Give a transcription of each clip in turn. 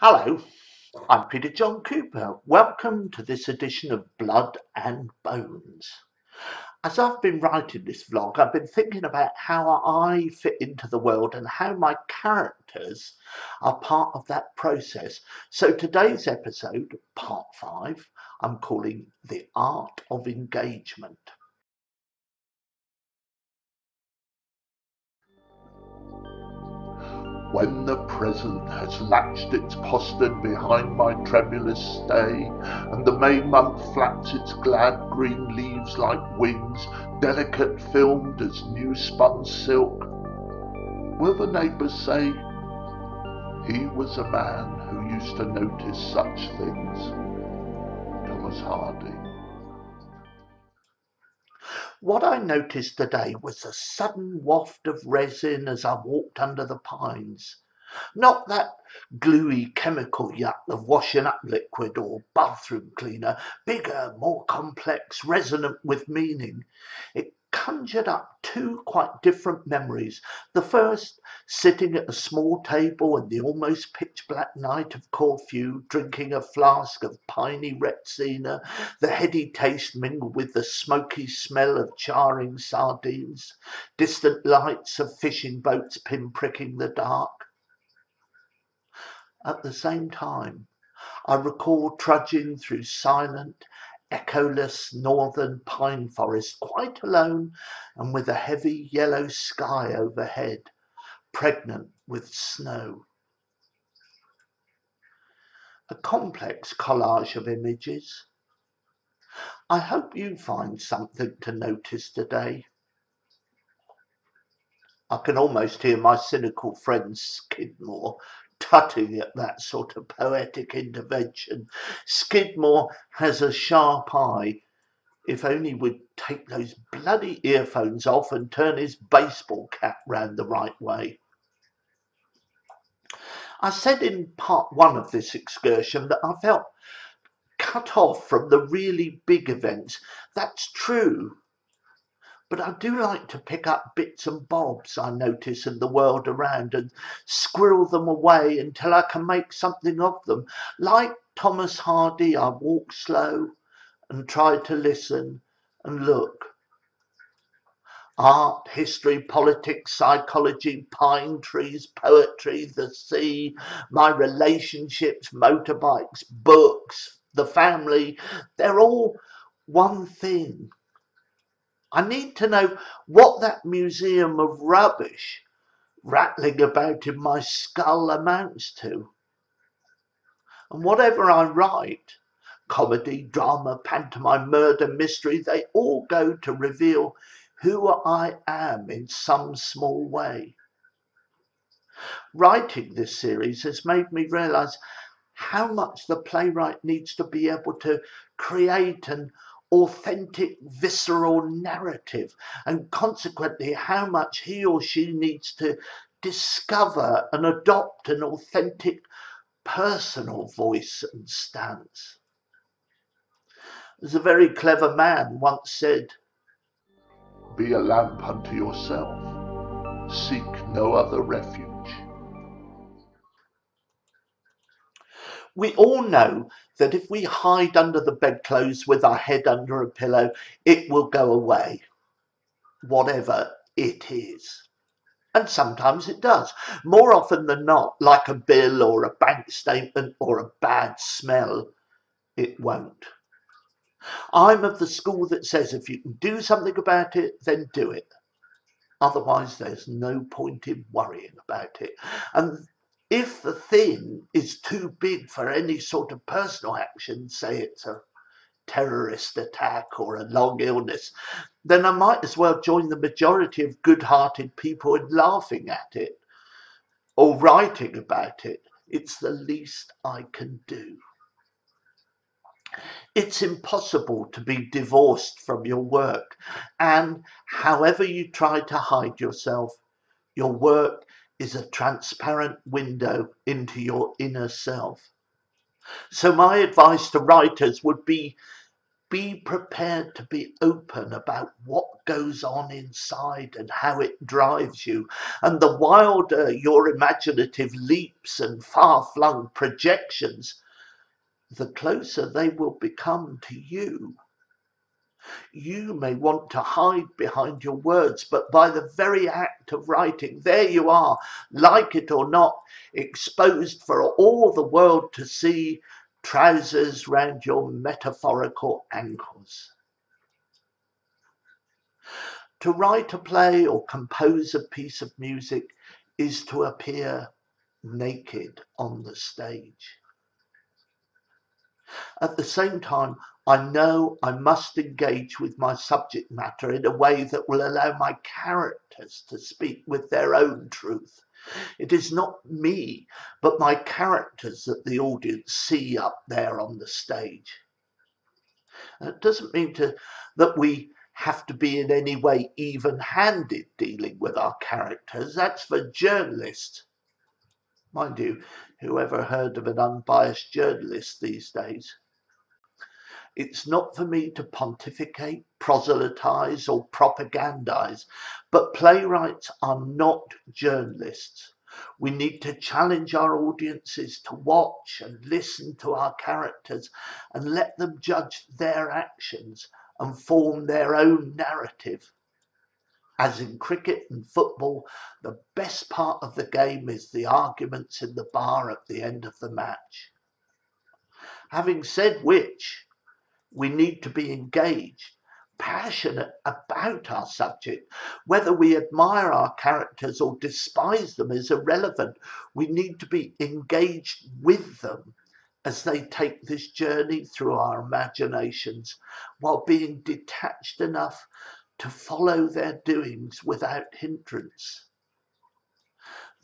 Hello, I'm Peter John Cooper. Welcome to this edition of Blood and Bones. As I've been writing this vlog, I've been thinking about how I fit into the world and how my characters are part of that process. So today's episode, part 5, I'm calling The Art of Engagement. When the present has latched its postern behind my tremulous stay, and the May month flaps its glad green leaves like wings, delicate filmed as new spun silk, will the neighbours say, he was a man who used to notice such things? Thomas Hardy. What I noticed today was a sudden waft of resin as I walked under the pines. Not that gluey chemical yuck of washing up liquid or bathroom cleaner, bigger, more complex, resonant with meaning. It conjured up two quite different memories. The first, sitting at a small table in the almost pitch black night of Corfu, drinking a flask of piney Retsina, the heady taste mingled with the smoky smell of charring sardines, distant lights of fishing boats pinpricking the dark. At the same time, I recall trudging through silent, echoless northern pine forest quite alone and with a heavy yellow sky overhead, pregnant with snow. A complex collage of images. I hope you find something to notice today. I can almost hear my cynical friend Skidmore tutting at that sort of poetic intervention. Skidmore has a sharp eye. If only we'd take those bloody earphones off and turn his baseball cap round the right way. I said in part 1 of this excursion that I felt cut off from the really big events. That's true. But I do like to pick up bits and bobs I notice in the world around and squirrel them away until I can make something of them. Like Thomas Hardy, I walk slow and try to listen and look. Art, history, politics, psychology, pine trees, poetry, the sea, my relationships, motorbikes, books, the family, they're all one thing. I need to know what that museum of rubbish rattling about in my skull amounts to. And whatever I write, comedy, drama, pantomime, murder, mystery, they all go to reveal who I am in some small way. Writing this series has made me realise how much the playwright needs to be able to create an authentic, visceral narrative, and consequently how much he or she needs to discover and adopt an authentic personal voice and stance. As a very clever man once said, be a lamp unto yourself, seek no other refuge. We all know that if we hide under the bedclothes with our head under a pillow, it will go away, whatever it is. And sometimes it does. More often than not, like a bill or a bank statement or a bad smell, it won't. I'm of the school that says if you can do something about it, then do it. Otherwise, there's no point in worrying about it. And if the thing is too big for any sort of personal action, say it's a terrorist attack or a long illness, then I might as well join the majority of good-hearted people in laughing at it or writing about it. It's the least I can do. It's impossible to be divorced from your work, and however you try to hide yourself, your work is a transparent window into your inner self. So my advice to writers would be Be prepared to be open about what goes on inside and how it drives you. And the wilder your imaginative leaps and far-flung projections, the closer they will become to you. You may want to hide behind your words, but by the very act of writing, there you are, like it or not, exposed for all the world to see, trousers round your metaphorical ankles. To write a play or compose a piece of music is to appear naked on the stage. At the same time, I know I must engage with my subject matter in a way that will allow my characters to speak with their own truth. It is not me, but my characters that the audience see up there on the stage. And it doesn't mean that we have to be in any way even-handed dealing with our characters. That's for journalists. Mind you, whoever heard of an unbiased journalist these days? It's not for me to pontificate, proselytize, or propagandize, but playwrights are not journalists. We need to challenge our audiences to watch and listen to our characters and let them judge their actions and form their own narrative. As in cricket and football, the best part of the game is the arguments in the bar at the end of the match. Having said which, we need to be engaged, passionate about our subject. Whether we admire our characters or despise them is irrelevant. We need to be engaged with them as they take this journey through our imaginations, while being detached enough to follow their doings without hindrance.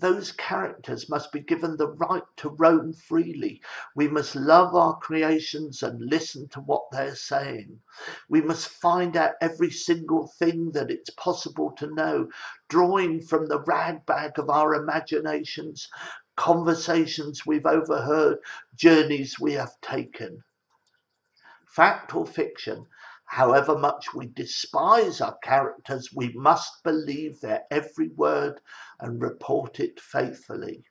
Those characters must be given the right to roam freely. We must love our creations and listen to what they're saying. We must find out every single thing that it's possible to know, drawing from the ragbag of our imaginations, conversations we've overheard, journeys we have taken. Fact or fiction, however much we despise our characters, we must believe their every word and report it faithfully.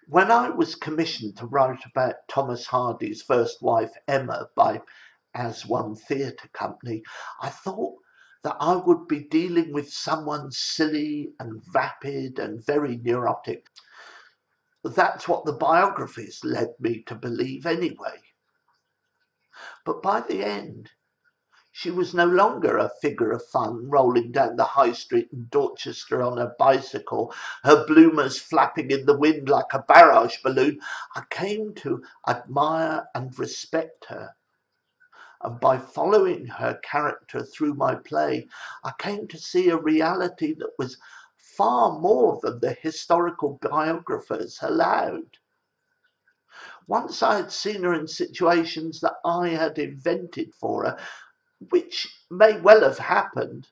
When I was commissioned to write about Thomas Hardy's first wife, Emma, by As One Theatre Company, I thought that I would be dealing with someone silly and vapid and very neurotic. That's what the biographies led me to believe anyway. But by the end, she was no longer a figure of fun rolling down the high street in Dorchester on a bicycle, her bloomers flapping in the wind like a barrage balloon. I came to admire and respect her. And by following her character through my play, I came to see a reality that was far more than the historical biographers allowed. Once I had seen her in situations that I had invented for her, which may well have happened,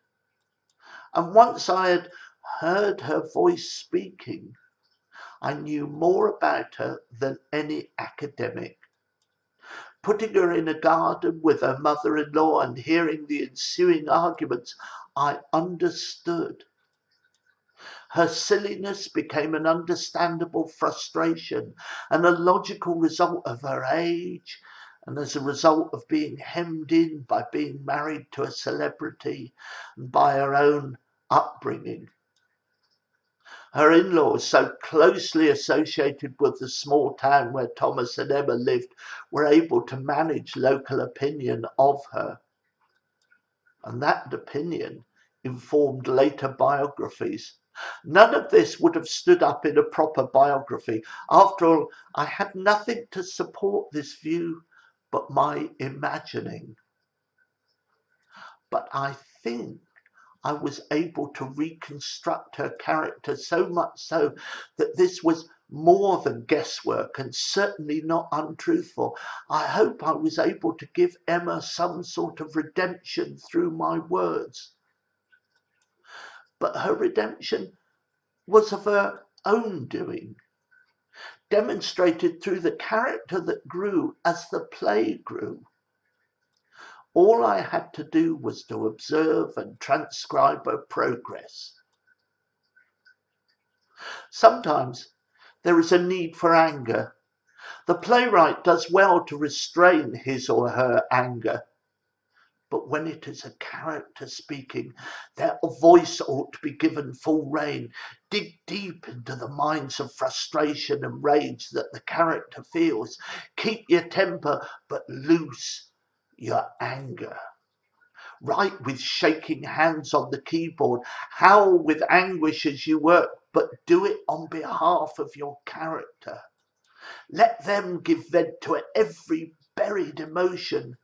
and once I had heard her voice speaking, I knew more about her than any academic. Putting her in a garden with her mother-in-law and hearing the ensuing arguments, I understood. Her silliness became an understandable frustration and a logical result of her age, and as a result of being hemmed in by being married to a celebrity and by her own upbringing. Her in-laws, so closely associated with the small town where Thomas and Emma lived, were able to manage local opinion of her. And that opinion informed later biographies. None of this would have stood up in a proper biography. After all, I had nothing to support this view but my imagining. But I think I was able to reconstruct her character, so much so that this was more than guesswork and certainly not untruthful. I hope I was able to give Emma some sort of redemption through my words. But her redemption was of her own doing. demonstrated through the character that grew as the play grew. All I had to do was to observe and transcribe her progress. Sometimes there is a need for anger. The playwright does well to restrain his or her anger. But when it is a character speaking, their voice ought to be given full rein. Dig deep into the minds of frustration and rage that the character feels. Keep your temper, but loose your anger. Write with shaking hands on the keyboard. Howl with anguish as you work, but do it on behalf of your character. Let them give vent to every buried emotion.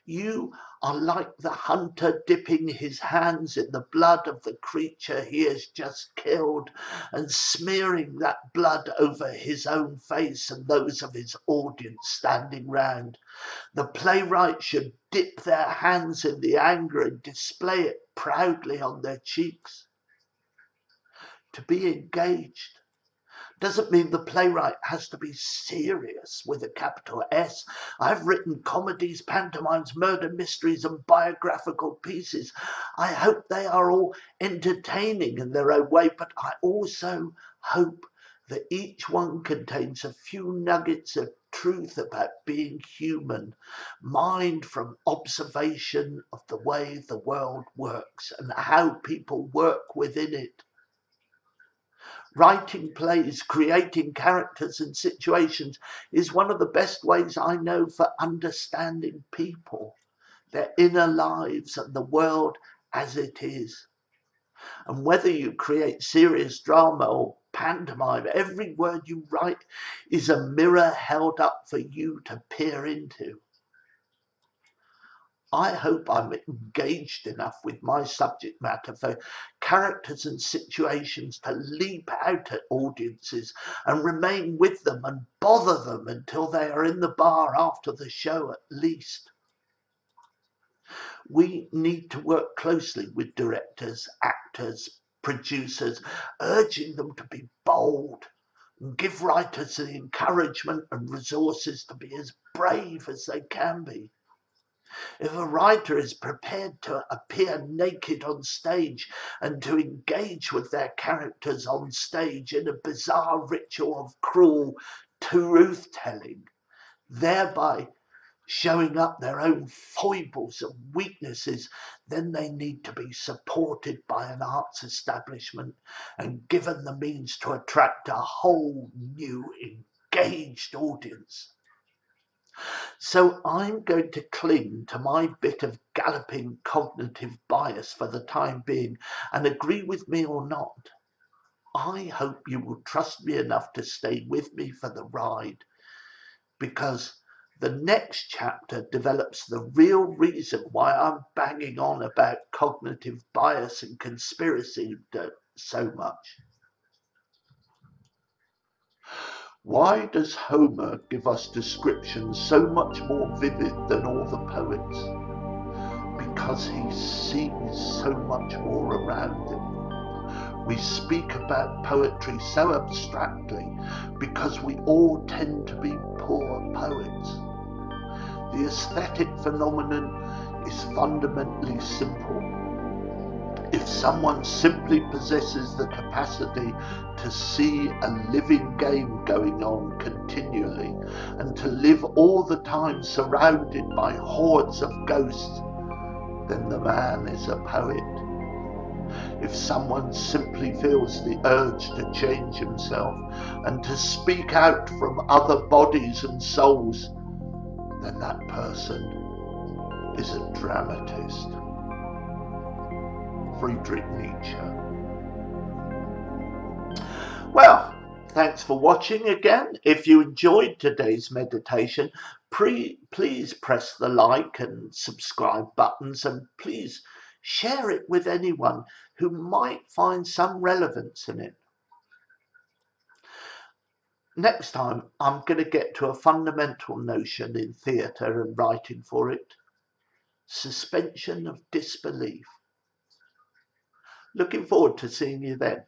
You are like the hunter dipping his hands in the blood of the creature he has just killed and smearing that blood over his own face and those of his audience standing round. The playwright should dip their hands in the anger and display it proudly on their cheeks. To be engaged doesn't mean the playwright has to be serious with a capital S. I've written comedies, pantomimes, murder mysteries and biographical pieces. I hope they are all entertaining in their own way, but I also hope that each one contains a few nuggets of truth about being human, mined from observation of the way the world works and how people work within it. Writing plays, creating characters and situations is one of the best ways I know for understanding people, their inner lives and the world as it is. And whether you create serious drama or pantomime, every word you write is a mirror held up for you to peer into. I hope I'm engaged enough with my subject matter for characters and situations to leap out at audiences and remain with them and bother them until they are in the bar after the show at least. We need to work closely with directors, actors, producers, urging them to be bold and give writers the encouragement and resources to be as brave as they can be. If a writer is prepared to appear naked on stage and to engage with their characters on stage in a bizarre ritual of cruel truth-telling, thereby showing up their own foibles and weaknesses, then they need to be supported by an arts establishment and given the means to attract a whole new engaged audience. So I'm going to cling to my bit of galloping cognitive bias for the time being, and agree with me or not, I hope you will trust me enough to stay with me for the ride, because the next chapter develops the real reason why I'm banging on about cognitive bias and conspiracy so much. Why does Homer give us descriptions so much more vivid than all the poets? Because he sees so much more around him. We speak about poetry so abstractly because we all tend to be poor poets. The aesthetic phenomenon is fundamentally simple. If someone simply possesses the capacity to see a living game going on continually and to live all the time surrounded by hordes of ghosts, then the man is a poet. If someone simply feels the urge to change himself and to speak out from other bodies and souls, then that person is a dramatist. Friedrich Nietzsche. Well, thanks for watching again. If you enjoyed today's meditation, please press the like and subscribe buttons, and please share it with anyone who might find some relevance in it. Next time, I'm going to get to a fundamental notion in theatre and writing for it: suspension of disbelief. Looking forward to seeing you then.